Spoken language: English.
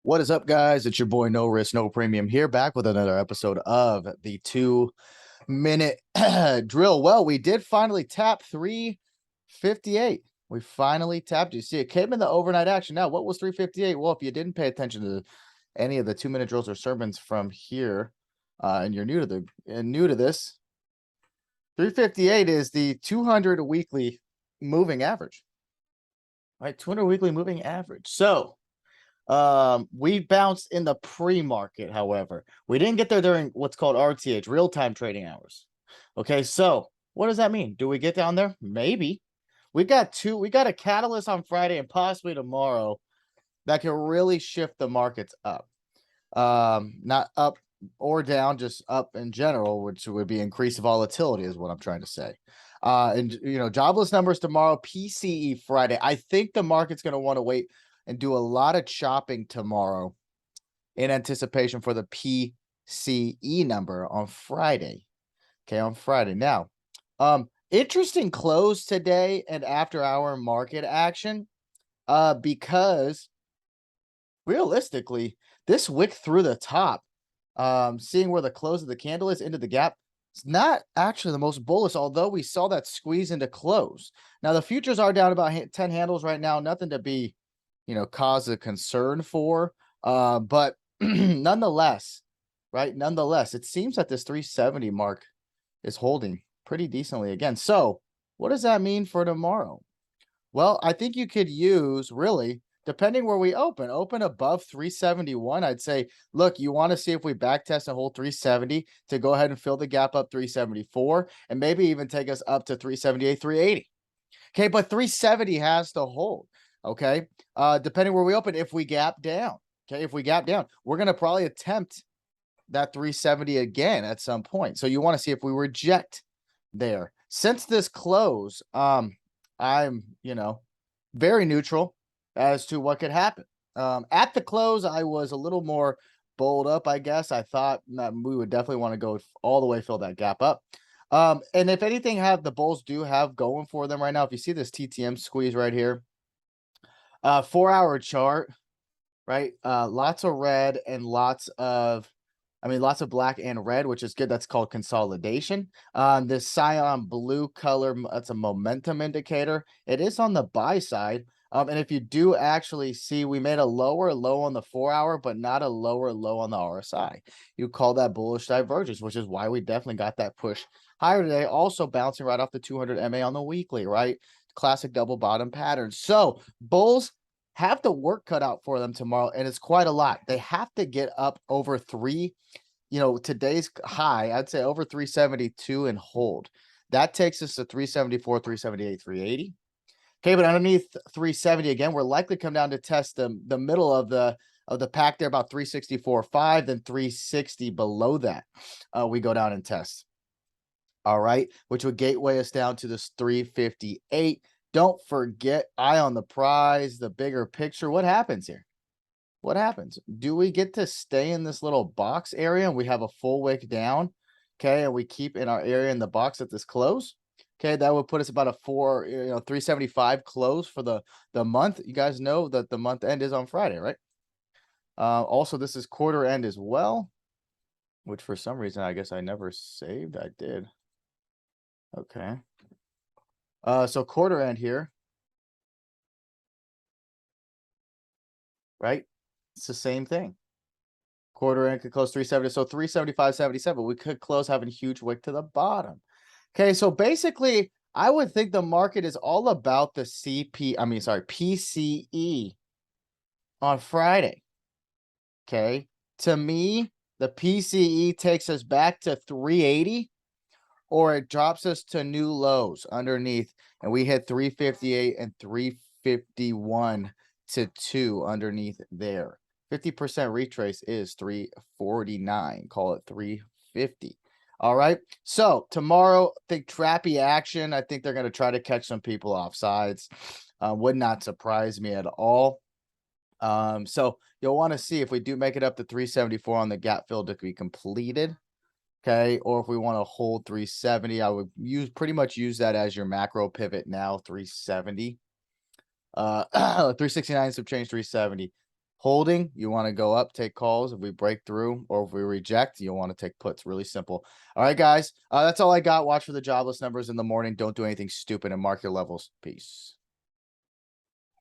What is up, guys? It's your boy No Risk, No Premium here, back with another episode of the 2 minute drill. Well, we did finally tap 358. We finally tapped. You see, it came in the overnight action. Now, what was 358? Well, if you didn't pay attention to any of the 2 minute drills or sermons from here, and you're new to this, 358 is the 200 weekly moving average. Right, 200 weekly moving average. So we bounced in the pre-market, however. We didn't get there during what's called RTH, real-time trading hours. Okay, so what does that mean? Do we get down there? Maybe. We got a catalyst on Friday and possibly tomorrow that can really shift the markets up. Not up or down, just up in general, which would be increased volatility, is what I'm trying to say. Jobless numbers tomorrow, PCE Friday. I think the market's going to want to wait and do a lot of chopping tomorrow in anticipation for the PCE number on Friday. Okay, on Friday. Now, interesting close today and after hour market action. Because realistically, this wick through the top, seeing where the close of the candle is into the gap, it's not actually the most bullish, although we saw that squeeze into close. Now, the futures are down about 10 handles right now, nothing to be, cause a concern for. But nonetheless, right? Nonetheless, it seems that this 370 mark is holding pretty decently again. So, what does that mean for tomorrow? Well, I think you could use really, depending where we open above 371. I'd say, look, you want to see if we backtest and hold 370 to go ahead and fill the gap up 374 and maybe even take us up to 378, 380. Okay, but 370 has to hold. Okay, depending where we open, if we gap down, okay, if we gap down, we're going to probably attempt that 370 again at some point. So you want to see if we reject there. Since this close, I'm, very neutral as to what could happen. At the close, I was a little more bold up, I guess. I thought that we would definitely want to go all the way, fill that gap up. And if anything the Bulls do have going for them right now, if you see this TTM squeeze right here, 4-hour chart, right? Lots of red and lots of black and red, which is good. That's called consolidation. This cyan blue color, that's a momentum indicator. It is on the buy side. And if you do actually see, we made a lower low on the 4-hour, but not a lower low on the RSI. You call that bullish divergence, which is why we definitely got that push higher today. Also bouncing right off the 200 MA on the weekly, right? Classic double bottom pattern. So bulls have the work cut out for them tomorrow, and it's quite a lot. They have to get up over today's high, I'd say over 372 and hold. That takes us to 374, 378, 380. Okay, but underneath 370 again, we're likely come down to test the middle of the pack there, about 364.5, then 360 below that. We go down and test. All right, which would gateway us down to this 358. Don't forget, eye on the prize, the bigger picture. What happens here? What happens? Do we get to stay in this little box area and we have a full wick down? Okay, and we keep in our area in the box at this close. Okay, that would put us about a 375 close for the month. You guys know that the month end is on Friday, right? Also, this is quarter end as well, which for some reason I guess I never saved. I did. Okay. So quarter end here, right? It's the same thing. Quarter end could close 370, so 375.77. We could close having huge wick to the bottom. Okay, so basically, I would think the market is all about the PCE on Friday. Okay, to me, the PCE takes us back to 380, or it drops us to new lows underneath, and we hit 358 and 351 to 2 underneath there. 50% retrace is 349. Call it 350. All right. So tomorrow, I think trappy action. I think they're going to try to catch some people off sides. Would not surprise me at all. So you'll want to see if we do make it up to 374 on the gap fill to be completed. Okay, or if we want to hold 370, I would pretty much use that as your macro pivot now, 370. 369 some change, 370. Holding, you want to go up, take calls. If we break through or if we reject, you'll want to take puts. Really simple. All right, guys. That's all I got. Watch for the jobless numbers in the morning. Don't do anything stupid and mark your levels. Peace.